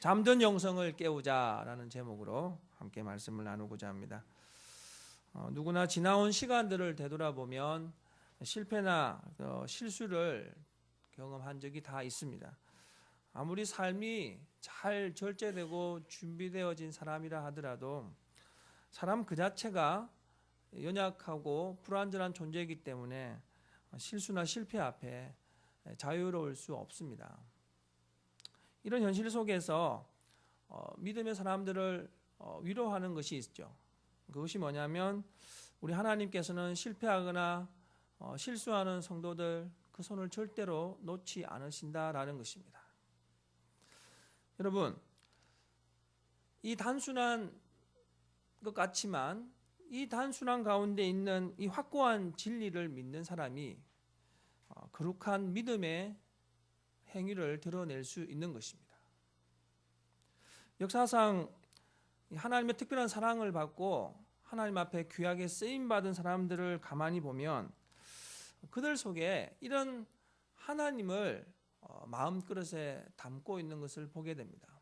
잠든 영성을 깨우자라는 제목으로 함께 말씀을 나누고자 합니다. 누구나 지나온 시간들을 되돌아보면 실패나 실수를 경험한 적이 다 있습니다. 아무리 삶이 잘 절제되고 준비되어진 사람이라 하더라도 사람 그 자체가 연약하고 불완전한 존재이기 때문에 실수나 실패 앞에 자유로울 수 없습니다. 이런 현실 속에서 믿음의 사람들을 위로하는 것이 있죠. 그것이 뭐냐면 우리 하나님께서는 실패하거나 실수하는 성도들 그 손을 절대로 놓지 않으신다라는 것입니다. 여러분, 이 단순한 것 같지만 이 단순한 가운데 있는 이 확고한 진리를 믿는 사람이 거룩한 믿음의 행위를 드러낼 수 있는 것입니다. 역사상 하나님의 특별한 사랑을 받고 하나님 앞에 귀하게 쓰임받은 사람들을 가만히 보면 그들 속에 이런 하나님을 마음그릇에 담고 있는 것을 보게 됩니다.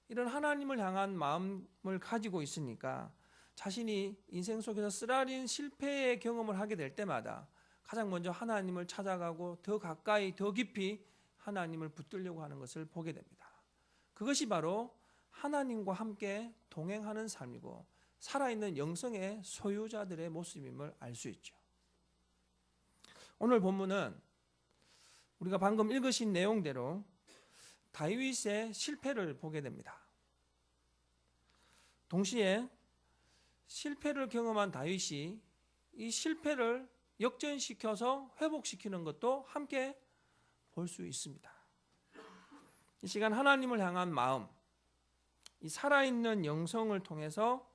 이런 하나님을 향한 마음을 가지고 있으니까 자신이 인생 속에서 쓰라린 실패의 경험을 하게 될 때마다 가장 먼저 하나님을 찾아가고 더 가까이 더 깊이 하나님을 붙들려고 하는 것을 보게 됩니다. 그것이 바로 하나님과 함께 동행하는 삶이고 살아있는 영성의 소유자들의 모습임을 알 수 있죠. 오늘 본문은 우리가 방금 읽으신 내용대로 다윗의 실패를 보게 됩니다. 동시에 실패를 경험한 다윗이 이 실패를 역전시켜서 회복시키는 것도 함께 볼 수 있습니다. 이 시간 하나님을 향한 마음, 이 살아있는 영성을 통해서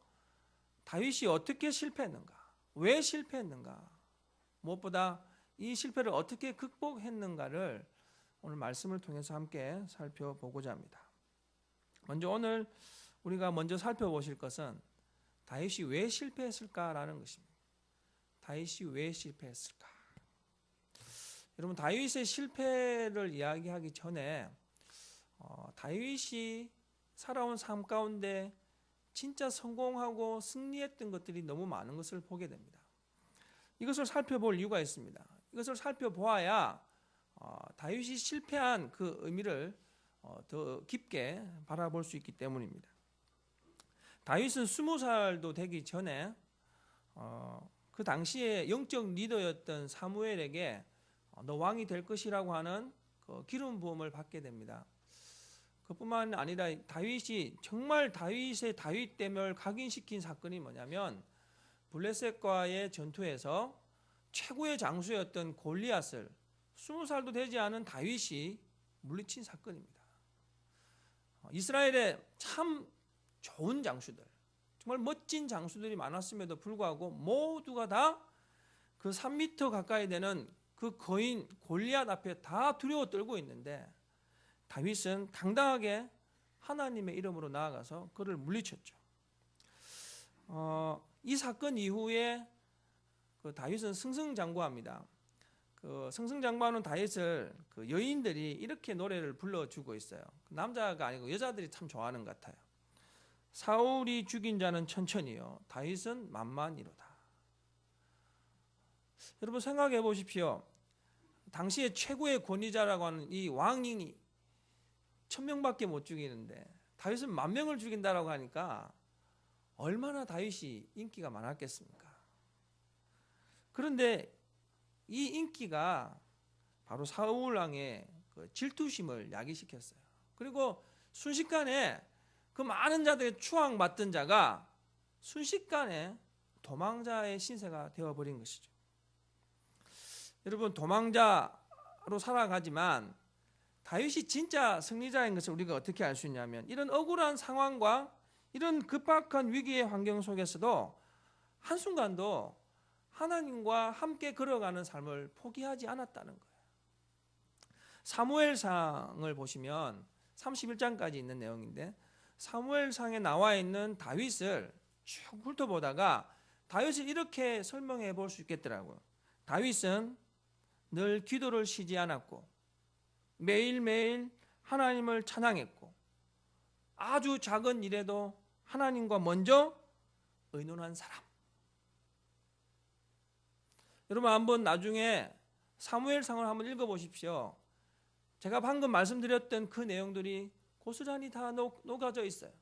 다윗이 어떻게 실패했는가, 왜 실패했는가, 무엇보다 이 실패를 어떻게 극복했는가를 오늘 말씀을 통해서 함께 살펴보고자 합니다. 먼저 오늘 우리가 먼저 살펴보실 것은 다윗이 왜 실패했을까라는 것입니다. 다윗이 왜 실패했을까? 여러분, 다윗의 실패를 이야기하기 전에 다윗이 살아온 삶 가운데 진짜 성공하고 승리했던 것들이 너무 많은 것을 보게 됩니다. 이것을 살펴볼 이유가 있습니다. 이것을 살펴보아야 다윗이 실패한 그 의미를 더 깊게 바라볼 수 있기 때문입니다. 다윗은 20살도 되기 전에 그 당시에 영적 리더였던 사무엘에게 너 왕이 될 것이라고 하는 그 기름 부음을 받게 됩니다. 그뿐만 아니라 다윗이 정말 다윗의 다윗됨을 각인시킨 사건이 뭐냐면 블레셋과의 전투에서 최고의 장수였던 골리앗을 20살도 되지 않은 다윗이 물리친 사건입니다. 이스라엘의 참 좋은 장수들, 정말 멋진 장수들이 많았음에도 불구하고 모두가 다 그 3m 가까이 되는 그 거인 골리앗 앞에 다 두려워 떨고 있는데 다윗은 당당하게 하나님의 이름으로 나아가서 그를 물리쳤죠. 이 사건 이후에 그 다윗은 승승장구합니다. 그 승승장구하는 다윗을 그 여인들이 이렇게 노래를 불러주고 있어요. 남자가 아니고 여자들이 참 좋아하는 것 같아요. 사울이 죽인 자는 천천히요, 다윗은 만만이로다. 여러분 생각해 보십시오. 당시에 최고의 권위자라고 하는 이 왕이 1000명밖에 못 죽이는데 다윗은 10,000명을 죽인다라고 하니까 얼마나 다윗이 인기가 많았겠습니까? 그런데 이 인기가 바로 사울 왕의 그 질투심을 야기시켰어요. 그리고 순식간에 그 많은 자들의 추앙받던 자가 순식간에 도망자의 신세가 되어버린 것이죠. 여러분, 도망자로 살아가지만 다윗이 진짜 승리자인 것을 우리가 어떻게 알 수 있냐면 이런 억울한 상황과 이런 급박한 위기의 환경 속에서도 한순간도 하나님과 함께 걸어가는 삶을 포기하지 않았다는 거예요. 사무엘상을 보시면 31장까지 있는 내용인데 사무엘상에 나와 있는 다윗을 쭉 훑어보다가 다윗을 이렇게 설명해 볼 수 있겠더라고요. 다윗은 늘 기도를 쉬지 않았고 매일매일 하나님을 찬양했고 아주 작은 일에도 하나님과 먼저 의논한 사람. 여러분 한번 나중에 사무엘상을 한번 읽어보십시오. 제가 방금 말씀드렸던 그 내용들이 고스란히 다 녹아져 있어요.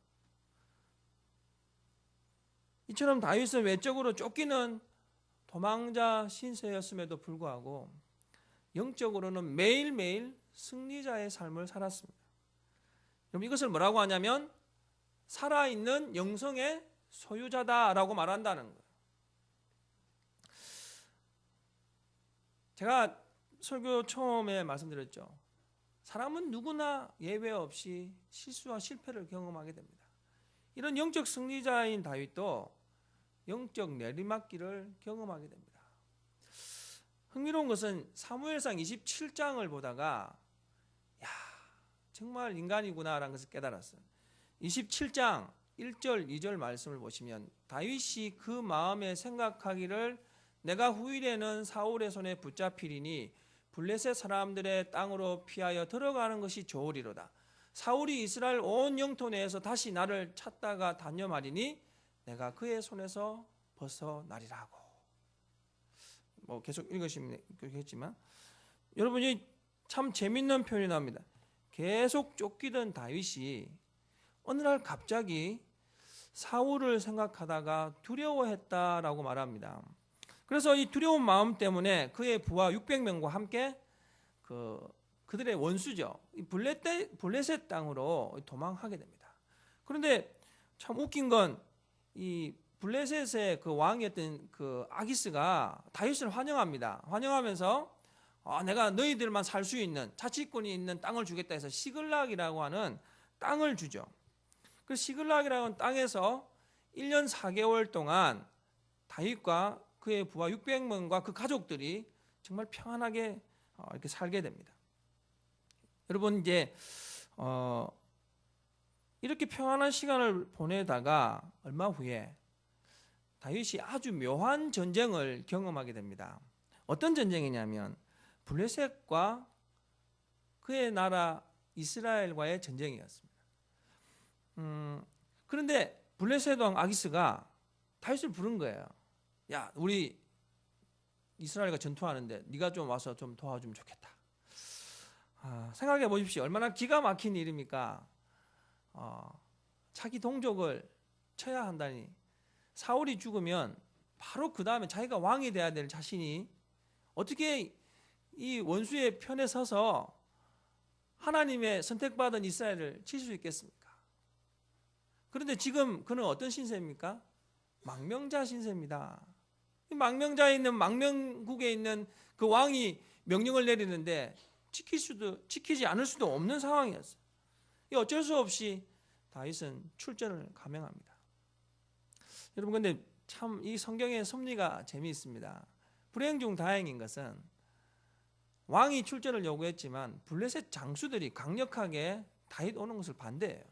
이처럼 다윗은 외적으로 쫓기는 도망자 신세였음에도 불구하고 영적으로는 매일매일 승리자의 삶을 살았습니다. 그럼 이것을 뭐라고 하냐면 살아있는 영성의 소유자다라고 말한다는 거예요. 제가 설교 처음에 말씀드렸죠. 사람은 누구나 예외 없이 실수와 실패를 경험하게 됩니다. 이런 영적 승리자인 다윗도 영적 내리막길을 경험하게 됩니다. 흥미로운 것은 사무엘상 27장을 보다가 야, 정말 인간이구나라는 것을 깨달았어요. 27장 1절 2절 말씀을 보시면 다윗이 그 마음에 생각하기를 내가 후일에는 사울의 손에 붙잡히리니 블레셋 사람들의 땅으로 피하여 들어가는 것이 좋으리로다. 사울이 이스라엘 온 영토 내에서 다시 나를 찾다가 단념하리니 내가 그의 손에서 벗어나리라고. 계속 읽으시면 되겠지만 여러분이 참 재밌는 표현이 나옵니다. 계속 쫓기던 다윗이 어느 날 갑자기 사울을 생각하다가 두려워했다라고 말합니다. 그래서 이 두려운 마음 때문에 그의 부하 600명과 함께 그들의 원수죠. 블레셋 땅으로 도망하게 됩니다. 그런데 참 웃긴 건 이 블레셋의 그 왕이었던 그 아기스가 다윗을 환영합니다. 환영하면서 내가 너희들만 살 수 있는 자치권이 있는 땅을 주겠다 해서 시글락이라고 하는 땅을 주죠. 그 시글락이라고 하는 땅에서 1년 4개월 동안 다윗과 그의 부하 600명과 그 가족들이 정말 평안하게 이렇게 살게 됩니다. 여러분 이제 이렇게 평안한 시간을 보내다가 얼마 후에 다윗이 아주 묘한 전쟁을 경험하게 됩니다. 어떤 전쟁이냐면 블레셋과 그의 나라 이스라엘과의 전쟁이었습니다. 그런데 블레셋 왕 아기스가 다윗을 부른 거예요. 야, 우리 이스라엘과 전투하는데 네가 좀 와서 좀 도와주면 좋겠다. 생각해 보십시오. 얼마나 기가 막힌 일입니까? 자기 동족을 쳐야 한다니. 사울이 죽으면 바로 그 다음에 자기가 왕이 돼야 될 자신이 어떻게 이 원수의 편에 서서 하나님의 선택받은 이스라엘을 칠 수 있겠습니까? 그런데 지금 그는 어떤 신세입니까? 망명자 신세입니다. 망명자에 있는 망명국에 있는 그 왕이 명령을 내리는데 지키지 않을 수도 없는 상황이었어요. 어쩔 수 없이 다윗은 출전을 감행합니다. 여러분 근데 참 이 성경의 섭리가 재미있습니다. 불행 중 다행인 것은 왕이 출전을 요구했지만 블레셋 장수들이 강력하게 다윗 오는 것을 반대해요.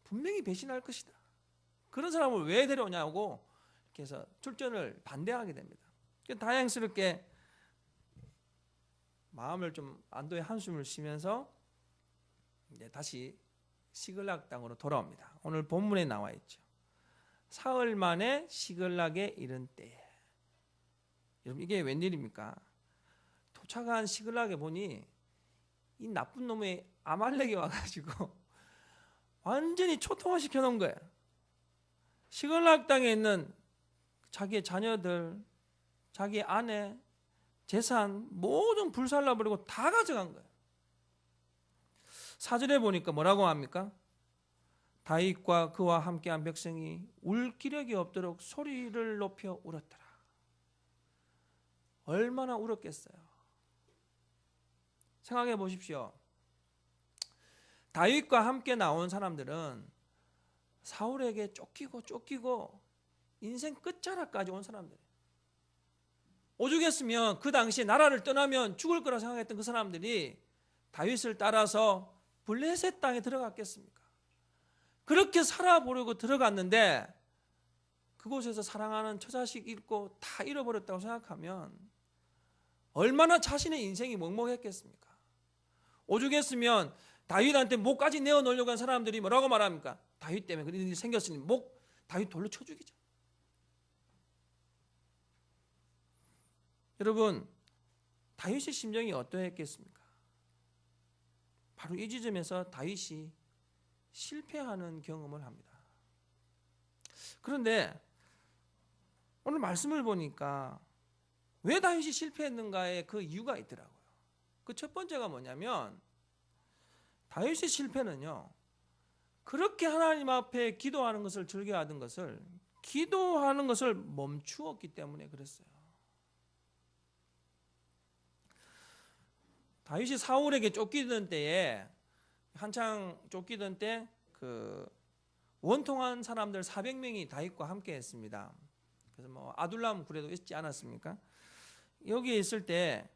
분명히 배신할 것이다. 그런 사람을 왜 데려오냐고 이렇게 해서 출전을 반대하게 됩니다. 다행스럽게 마음을 좀 안도의 한숨을 쉬면서 이제 다시 시글락 땅으로 돌아옵니다. 오늘 본문에 나와 있죠. 사흘 만에 시글락에 이른 때에. 여러분 이게 웬일입니까? 도착한 시글락에 보니 이 나쁜 놈의 아말렉이 와가지고 완전히 초토화시켜 놓은 거예요. 시글락 땅에 있는 자기의 자녀들, 자기 아내, 재산 모든 불살라버리고 다 가져간 거예요. 4절에 보니까 뭐라고 합니까? 다윗과 그와 함께한 백성이 울 기력이 없도록 소리를 높여 울었더라. 얼마나 울었겠어요. 생각해 보십시오. 다윗과 함께 나온 사람들은 사울에게 쫓기고 인생 끝자락까지 온 사람들이에요. 오죽했으면 그 당시에 나라를 떠나면 죽을 거라 생각했던 그 사람들이 다윗을 따라서 블레셋 땅에 들어갔겠습니까? 그렇게 살아보려고 들어갔는데 그곳에서 사랑하는 처자식 잃고 다 잃어버렸다고 생각하면 얼마나 자신의 인생이 먹먹했겠습니까? 오죽했으면 다윗한테 목까지 내어 놓으려고 한 사람들이 뭐라고 말합니까? 다윗 때문에 그런 일이 생겼으니 목 다윗 돌로 쳐 죽이자. 여러분, 다윗의 심정이 어떠했겠습니까? 바로 이 지점에서 다윗이 실패하는 경험을 합니다. 그런데 오늘 말씀을 보니까 왜 다윗이 실패했는가에 그 이유가 있더라고요. 그 첫 번째가 뭐냐면 다윗의 실패는요, 그렇게 하나님 앞에 기도하는 것을 즐겨하던 것을 기도하는 것을 멈추었기 때문에 그랬어요. 다윗이 사울에게 쫓기던 때에 한창 쫓기던 때 그 원통한 사람들 400명이 다윗과 함께 했습니다. 그래서 뭐 아둘람 굴에도 있지 않았습니까? 여기에 있을 때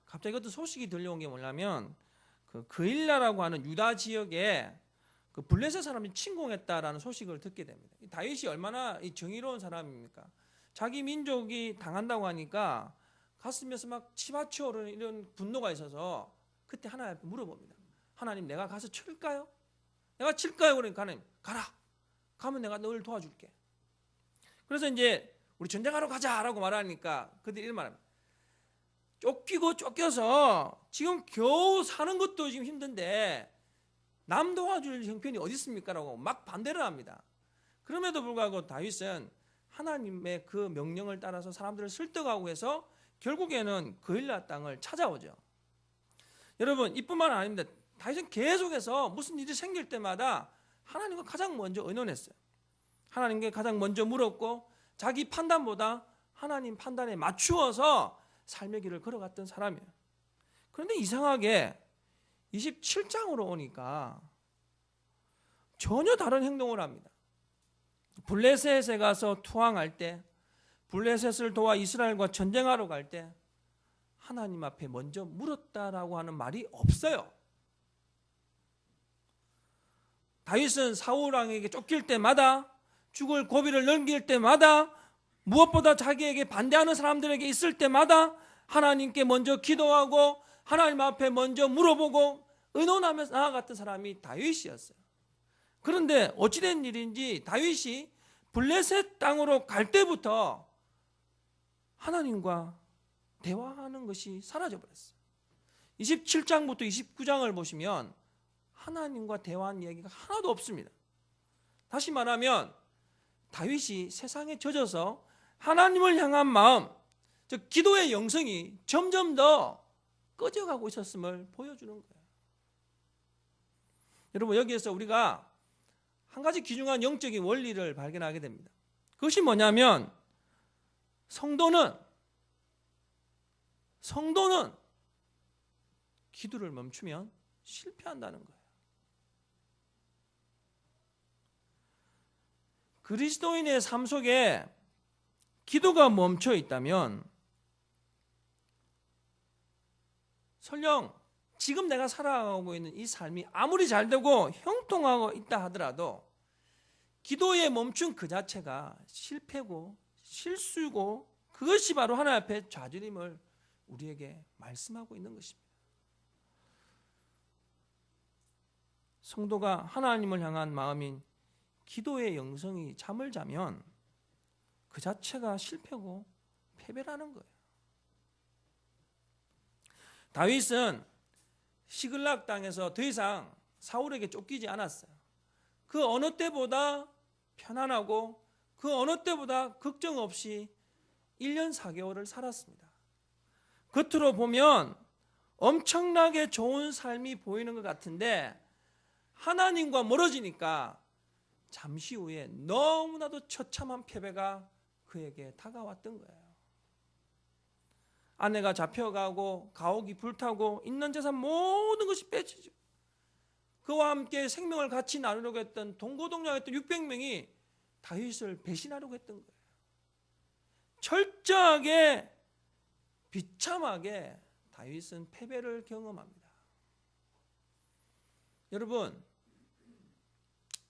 갑자기 어떤 소식이 들려온 게 뭐냐면 그 그일라라고 하는 유다 지역에 그 블레셋 사람이 침공했다라는 소식을 듣게 됩니다. 다윗이 얼마나 정의로운 사람입니까? 자기 민족이 당한다고 하니까 가슴에서 막 치받쳐오르는 이런 분노가 있어서 그때 하나님 앞에 물어봅니다. 하나님, 내가 가서 칠까요? 내가 칠까요? 그러니까 하나님, 가라. 가면 내가 널 도와줄게. 그래서 이제 우리 전쟁하러 가자라고 말하니까 그들이 이런 말합니다. 쫓기고 쫓겨서 지금 겨우 사는 것도 지금 힘든데 남 도와줄 형편이 어디 있습니까? 라고 막 반대를 합니다. 그럼에도 불구하고 다윗은 하나님의 그 명령을 따라서 사람들을 설득하고 해서 결국에는 그일라 땅을 찾아오죠. 여러분, 이뿐만 아닙니다. 다윗은 계속해서 무슨 일이 생길 때마다 하나님과 가장 먼저 의논했어요. 하나님께 가장 먼저 물었고 자기 판단보다 하나님 판단에 맞추어서 삶의 길을 걸어갔던 사람이에요. 그런데 이상하게 27장으로 오니까 전혀 다른 행동을 합니다. 블레셋에 가서 투항할 때, 블레셋을 도와 이스라엘과 전쟁하러 갈 때 하나님 앞에 먼저 물었다라고 하는 말이 없어요. 다윗은 사울 왕에게 쫓길 때마다, 죽을 고비를 넘길 때마다, 무엇보다 자기에게 반대하는 사람들에게 있을 때마다 하나님께 먼저 기도하고 하나님 앞에 먼저 물어보고 의논하면서 나아갔던 사람이 다윗이었어요. 그런데 어찌된 일인지 다윗이 블레셋 땅으로 갈 때부터 하나님과 대화하는 것이 사라져버렸어요. 27장부터 29장을 보시면 하나님과 대화한 이야기가 하나도 없습니다. 다시 말하면 다윗이 세상에 젖어서 하나님을 향한 마음, 즉 기도의 영성이 점점 더 꺼져가고 있었음을 보여주는 거예요. 여러분, 여기에서 우리가 한 가지 귀중한 영적인 원리를 발견하게 됩니다. 그것이 뭐냐면 성도는 기도를 멈추면 실패한다는 거예요. 그리스도인의 삶 속에 기도가 멈춰 있다면 설령 지금 내가 살아가고 있는 이 삶이 아무리 잘되고 형통하고 있다 하더라도 기도에 멈춘 그 자체가 실패고 실수고 그것이 바로 하나님 앞에 좌절임을 우리에게 말씀하고 있는 것입니다. 성도가 하나님을 향한 마음인 기도의 영성이 잠을 자면 그 자체가 실패고 패배라는 거예요. 다윗은 시글락 땅에서 더 이상 사울에게 쫓기지 않았어요. 그 어느 때보다 편안하고 그 어느 때보다 걱정 없이 1년 4개월을 살았습니다. 겉으로 보면 엄청나게 좋은 삶이 보이는 것 같은데 하나님과 멀어지니까 잠시 후에 너무나도 처참한 패배가 그에게 다가왔던 거예요. 아내가 잡혀가고 가옥이 불타고 있는 재산 모든 것이 뺏기죠. 그와 함께 생명을 같이 나누려고 했던 동고동락했던 600명이 다윗을 배신하려고 했던 거예요. 철저하게 비참하게 다윗은 패배를 경험합니다. 여러분,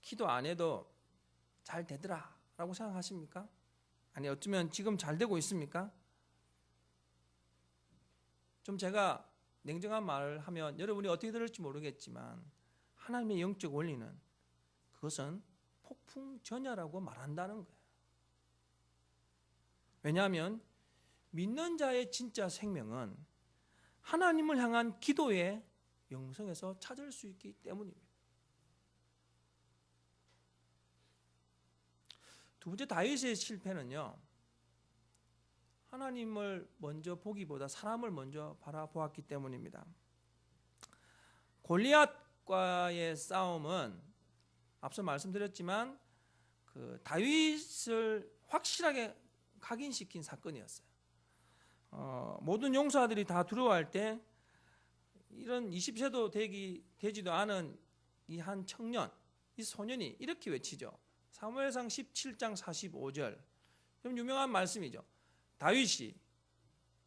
기도 안 해도 잘 되더라 라고 생각하십니까? 아니, 어쩌면 지금 잘 되고 있습니까? 좀 제가 냉정한 말을 하면 여러분이 어떻게 들을지 모르겠지만 하나님의 영적 원리는 그것은 폭풍전야라고 말한다는 거예요. 왜냐하면 믿는 자의 진짜 생명은 하나님을 향한 기도의 영성에서 찾을 수 있기 때문입니다. 두 번째, 다윗의 실패는요, 하나님을 먼저 보기보다 사람을 먼저 바라보았기 때문입니다. 골리앗과의 싸움은 앞서 말씀드렸지만 그 다윗을 확실하게 각인시킨 사건이었어요. 모든 용사들이 다 두려워할 때 이런 20세도 되지도 않은 이 한 청년, 이 소년이 이렇게 외치죠. 사무엘상 17장 45절. 좀 유명한 말씀이죠. 다윗이,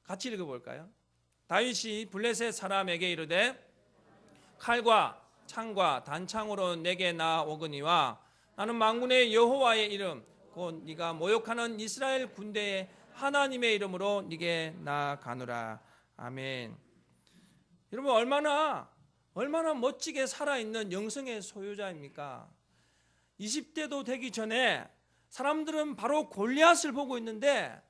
같이 읽어볼까요? 다윗이 블레셋 사람에게 이르되 칼과 창과 단창으로 내게 나오거니와 나는 만군의 여호와의 이름 곧 네가 모욕하는 이스라엘 군대의 하나님의 이름으로 네게 나가노라. 아멘. 여러분, 얼마나 멋지게 살아있는 영성의 소유자입니까? 20대도 되기 전에 사람들은 바로 골리앗을 보고 있는데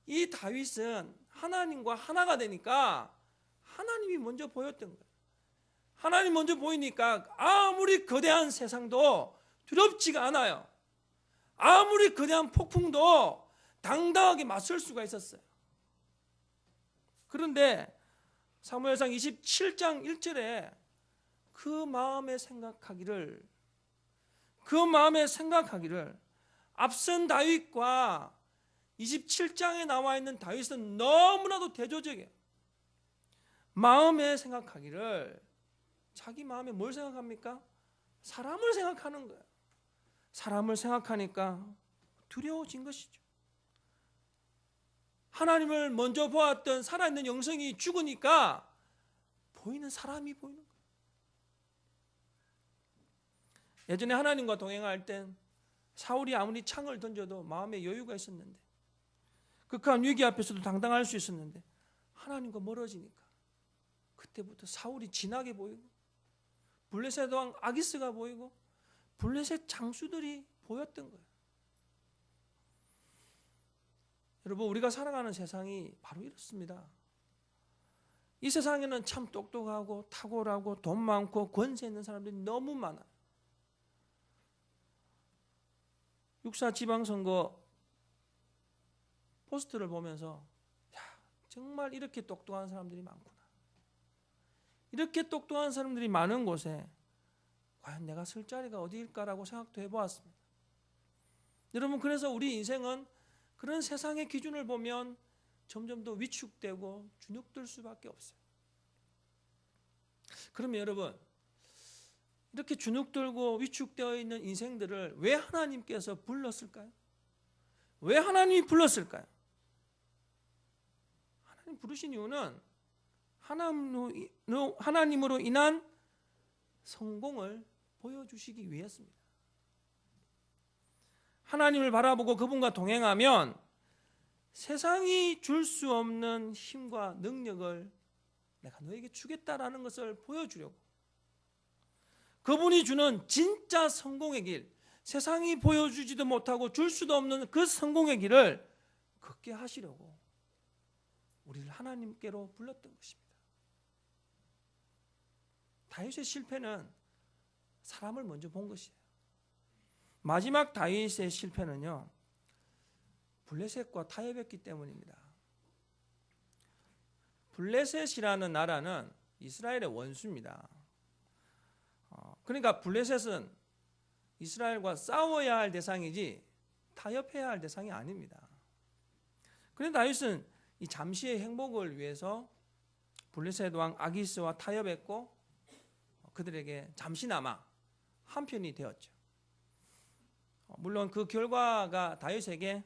이 다윗은 하나님과 하나가 되니까 하나님이 먼저 보였던 거예요. 하나님 먼저 보이니까 아무리 거대한 세상도 두렵지가 않아요. 아무리 거대한 폭풍도 당당하게 맞설 수가 있었어요. 그런데 사무엘상 27장 1절에 그 마음에 생각하기를 앞선 다윗과 27장에 나와 있는 다윗은 너무나도 대조적이에요. 마음에 생각하기를, 자기 마음에 뭘 생각합니까? 사람을 생각하는 거예요. 사람을 생각하니까 두려워진 것이죠. 하나님을 먼저 보았던 살아있는 영성이 죽으니까 보이는 사람이 보이는 거예요. 예전에 하나님과 동행할 땐 사울이 아무리 창을 던져도 마음에 여유가 있었는데, 극한 위기 앞에서도 당당할 수 있었는데, 하나님과 멀어지니까 그때부터 사울이 진하게 보이고 블레셋 왕 아기스가 보이고 블레셋 장수들이 보였던 거예요. 여러분, 우리가 살아가는 세상이 바로 이렇습니다. 이 세상에는 참 똑똑하고 탁월하고 돈 많고 권세 있는 사람들이 너무 많아요. 6.4 지방선거 포스터를 보면서 정말 이렇게 똑똑한 사람들이 많구나. 이렇게 똑똑한 사람들이 많은 곳에 과연 내가 설 자리가 어디일까라고 생각도 해보았습니다. 여러분, 그래서 우리 인생은 그런 세상의 기준을 보면 점점 더 위축되고 주눅들 수밖에 없어요. 그러면 여러분, 이렇게 주눅들고 위축되어 있는 인생들을 왜 하나님께서 불렀을까요? 왜 하나님이 불렀을까요? 하나님 부르신 이유는 하나님으로 인한 성공을 보여주시기 위해서입니다. 하나님을 바라보고 그분과 동행하면 세상이 줄 수 없는 힘과 능력을 내가 너에게 주겠다라는 것을 보여주려고, 그분이 주는 진짜 성공의 길, 세상이 보여주지도 못하고 줄 수도 없는 그 성공의 길을 걷게 하시려고 우리를 하나님께로 불렀던 것입니다. 다윗의 실패는 사람을 먼저 본 것이에요. 마지막 다윗의 실패는요, 블레셋과 타협했기 때문입니다. 블레셋이라는 나라는 이스라엘의 원수입니다. 그러니까 블레셋은 이스라엘과 싸워야 할 대상이지 타협해야 할 대상이 아닙니다. 그런데 다윗은 이 잠시의 행복을 위해서 블레셋 왕 아기스와 타협했고 그들에게 잠시나마 한편이 되었죠. 물론 그 결과가 다윗에게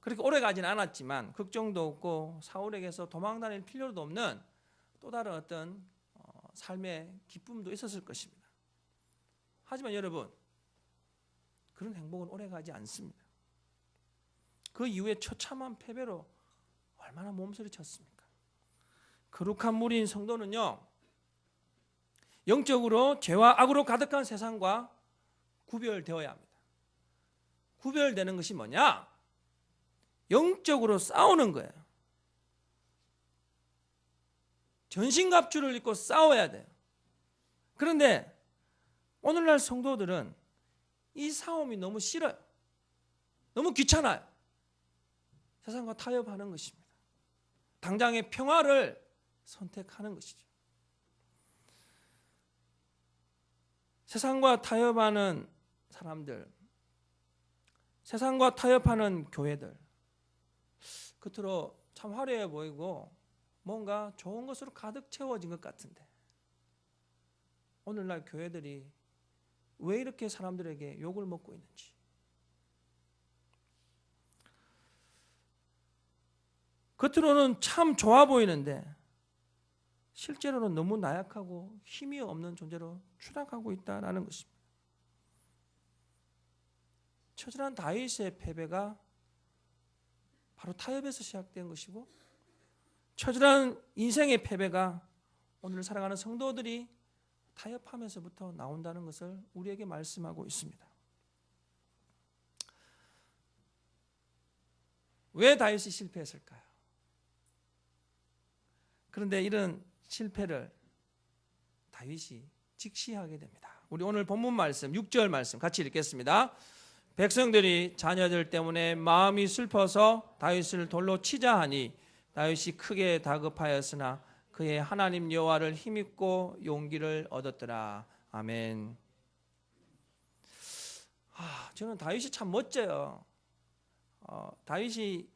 그렇게 오래 가진 않았지만 걱정도 없고 사울에게서 도망 다닐 필요도 없는 또 다른 어떤 삶의 기쁨도 있었을 것입니다. 하지만 여러분, 그런 행복은 오래 가지 않습니다. 그 이후에 처참한 패배로 얼마나 몸서리쳤습니까? 거룩한 무리인 성도는요, 영적으로 죄와 악으로 가득한 세상과 구별되어야 합니다. 구별되는 것이 뭐냐? 영적으로 싸우는 거예요. 전신갑주를 입고 싸워야 돼요. 그런데 오늘날 성도들은 이 싸움이 너무 싫어요. 너무 귀찮아요. 세상과 타협하는 것입니다. 당장의 평화를 선택하는 것이죠. 세상과 타협하는 사람들, 세상과 타협하는 교회들, 겉으로 참 화려해 보이고 뭔가 좋은 것으로 가득 채워진 것 같은데 오늘날 교회들이 왜 이렇게 사람들에게 욕을 먹고 있는지, 겉으로는 참 좋아 보이는데 실제로는 너무 나약하고 힘이 없는 존재로 추락하고 있다는 것입니다. 처절한 다윗의 패배가 바로 타협에서 시작된 것이고, 처절한 인생의 패배가 오늘 살아가는 성도들이 타협하면서부터 나온다는 것을 우리에게 말씀하고 있습니다. 왜 다윗이 실패했을까요? 그런데 이런 실패를 다윗이 직시하게 됩니다. 우리 오늘 본문 말씀 6절 말씀 같이 읽겠습니다. 백성들이 자녀들 때문에 마음이 슬퍼서 다윗을 돌로 치자 하니 다윗이 크게 다급하였으나 그의 하나님 여호와를 힘입고 용기를 얻었더라. 아멘. 저는 다윗이 참 멋져요. 다윗이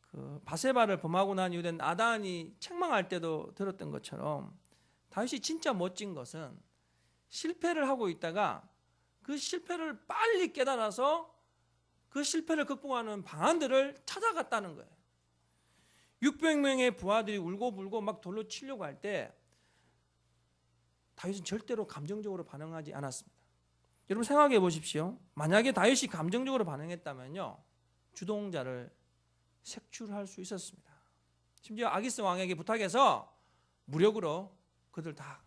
그 바세바를 범하고 난 이후에 나단이 책망할 때도 들었던 것처럼 다윗이 진짜 멋진 것은 실패를 하고 있다가 그 실패를 빨리 깨달아서 그 실패를 극복하는 방안들을 찾아갔다는 거예요. 600명의 부하들이 울고불고 막 돌로 치려고 할 때 다윗은 절대로 감정적으로 반응하지 않았습니다. 여러분 생각해 보십시오. 만약에 다윗이 감정적으로 반응했다면요, 주동자를 색출할 수 있었습니다. 심지어 아기스 왕에게 부탁해서 무력으로 그들 다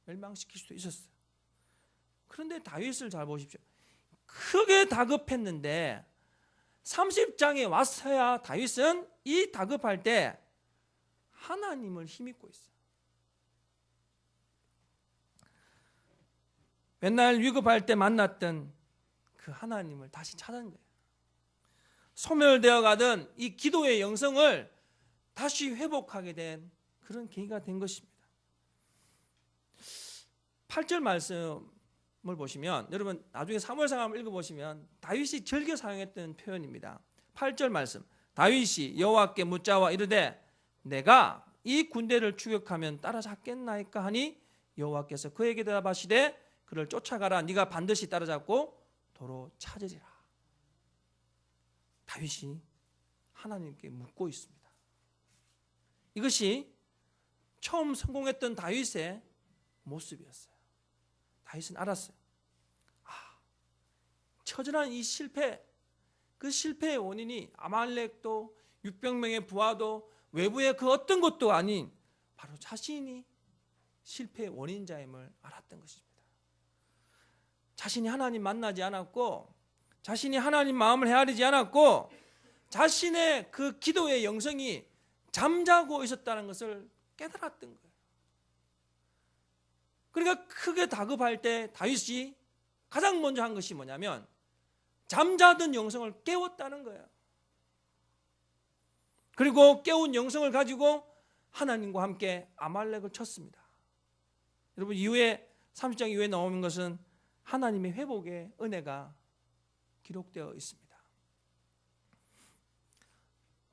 멸망시킬 수도 있었어요. 그런데 다윗을 잘 보십시오. 크게 다급했는데 30장에 왔어야 다윗은 이 다급할 때 하나님을 힘입고 있어요. 맨날 위급할 때 만났던 그 하나님을 다시 찾은 거예요. 소멸되어 가던 이 기도의 영성을 다시 회복하게 된 그런 계기가 된 것입니다. 8절 말씀을 보시면, 여러분 나중에 사무엘상을 읽어보시면 다윗이 즐겨 사용했던 표현입니다. 8절 말씀, 다윗이 여호와께 묻자와 이르되 내가 이 군대를 추격하면 따라잡겠나이까 하니 여호와께서 그에게 대답하시되 그를 쫓아가라. 네가 반드시 따라잡고 도로 찾으리라. 다윗이 하나님께 묻고 있습니다. 이것이 처음 성공했던 다윗의 모습이었어요. 다윗은 알았어요. 처절한 이 실패, 그 실패의 원인이 아말렉도 600명의 부하도 외부의 그 어떤 것도 아닌 바로 자신이 실패의 원인자임을 알았던 것입니다. 자신이 하나님 만나지 않았고, 자신이 하나님 마음을 헤아리지 않았고, 자신의 그 기도의 영성이 잠자고 있었다는 것을 깨달았던 거예요. 그러니까 크게 다급할 때 다윗이 가장 먼저 한 것이 뭐냐면 잠자던 영성을 깨웠다는 거예요. 그리고 깨운 영성을 가지고 하나님과 함께 아말렉을 쳤습니다. 여러분 이후에 30장 이후에 나오는 것은 하나님의 회복의 은혜가 기록되어 있습니다.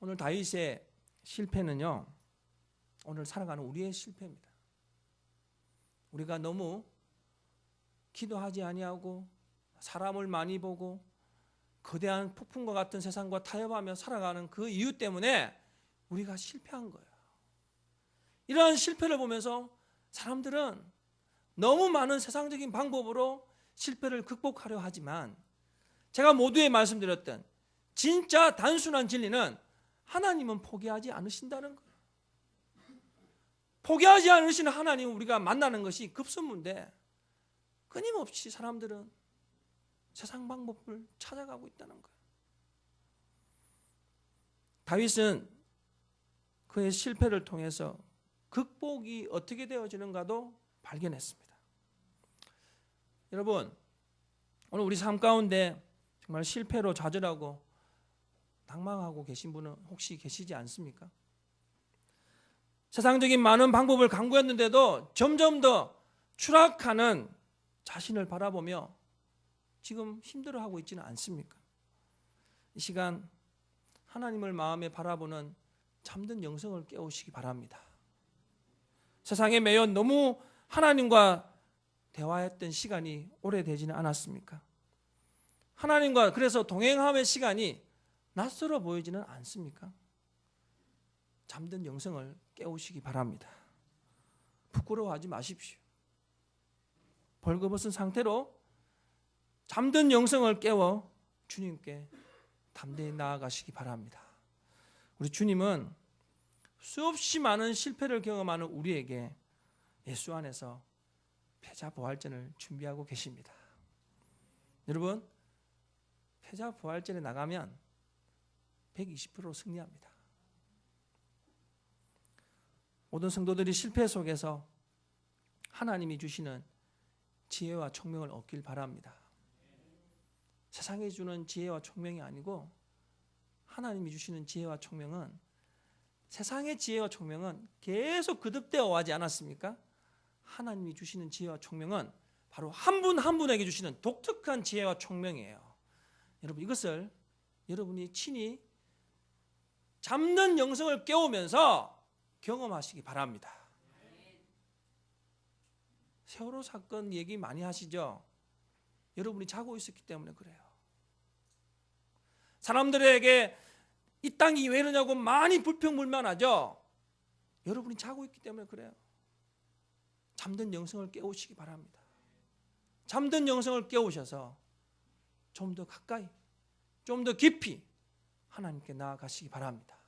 오늘 다윗의 실패는요, 오늘 살아가는 우리의 실패입니다. 우리가 너무 기도하지 아니하고 사람을 많이 보고 거대한 폭풍과 같은 세상과 타협하며 살아가는 그 이유 때문에 우리가 실패한 거예요. 이러한 실패를 보면서 사람들은 너무 많은 세상적인 방법으로 실패를 극복하려 하지만, 제가 모두에 말씀드렸던 진짜 단순한 진리는 하나님은 포기하지 않으신다는 거예요. 포기하지 않으시는 하나님을 우리가 만나는 것이 급선무인데 끊임없이 사람들은 세상 방법을 찾아가고 있다는 거예요. 다윗은 그의 실패를 통해서 극복이 어떻게 되어지는가도 발견했습니다. 여러분, 오늘 우리 삶 가운데 정말 실패로 좌절하고 낭망하고 계신 분은 혹시 계시지 않습니까? 세상적인 많은 방법을 강구했는데도 점점 더 추락하는 자신을 바라보며 지금 힘들어하고 있지는 않습니까? 이 시간 하나님을 마음에 바라보는 잠든 영성을 깨우시기 바랍니다. 세상에 매여 너무 하나님과 대화했던 시간이 오래되지는 않았습니까? 하나님과 그래서 동행함의 시간이 낯설어 보이지는 않습니까? 잠든 영성을 깨우시기 바랍니다. 부끄러워하지 마십시오. 벌거벗은 상태로 잠든 영성을 깨워 주님께 담대히 나아가시기 바랍니다. 우리 주님은 수없이 많은 실패를 경험하는 우리에게 예수 안에서 패자부활전을 준비하고 계십니다. 여러분, 패자부활전에 나가면 120% 승리합니다. 모든 성도들이 실패 속에서 하나님이 주시는 지혜와 총명을 얻길 바랍니다. 세상이 주는 지혜와 총명이 아니고 하나님이 주시는 지혜와 총명은, 세상의 지혜와 총명은 계속 거듭되어 와지 않았습니까? 하나님이 주시는 지혜와 총명은 바로 한 분 한 분에게 주시는 독특한 지혜와 총명이에요. 여러분, 이것을 여러분이 친히 잠든 영성을 깨우면서 경험하시기 바랍니다. 세월호 사건 얘기 많이 하시죠? 여러분이 자고 있었기 때문에 그래요. 사람들에게 이 땅이 왜 이러냐고 많이 불평불만하죠? 여러분이 자고 있기 때문에 그래요. 잠든 영성을 깨우시기 바랍니다. 잠든 영성을 깨우셔서 좀 더 가까이, 좀 더 깊이 하나님께 나아가시기 바랍니다.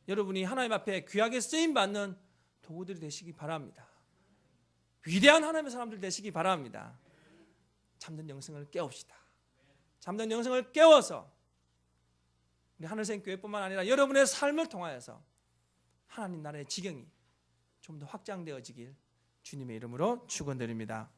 여러분이 하나님 앞에 귀하게 쓰임받는 도구들이 되시기 바랍니다. 위대한 하나님의 사람들 되시기 바랍니다. 잠든 영성을 깨웁시다. 잠든 영성을 깨워서 우리 하늘생 교회뿐만 아니라 여러분의 삶을 통하여서 하나님 나라의 지경이 좀 더 확장되어지길 주님의 이름으로 축원드립니다.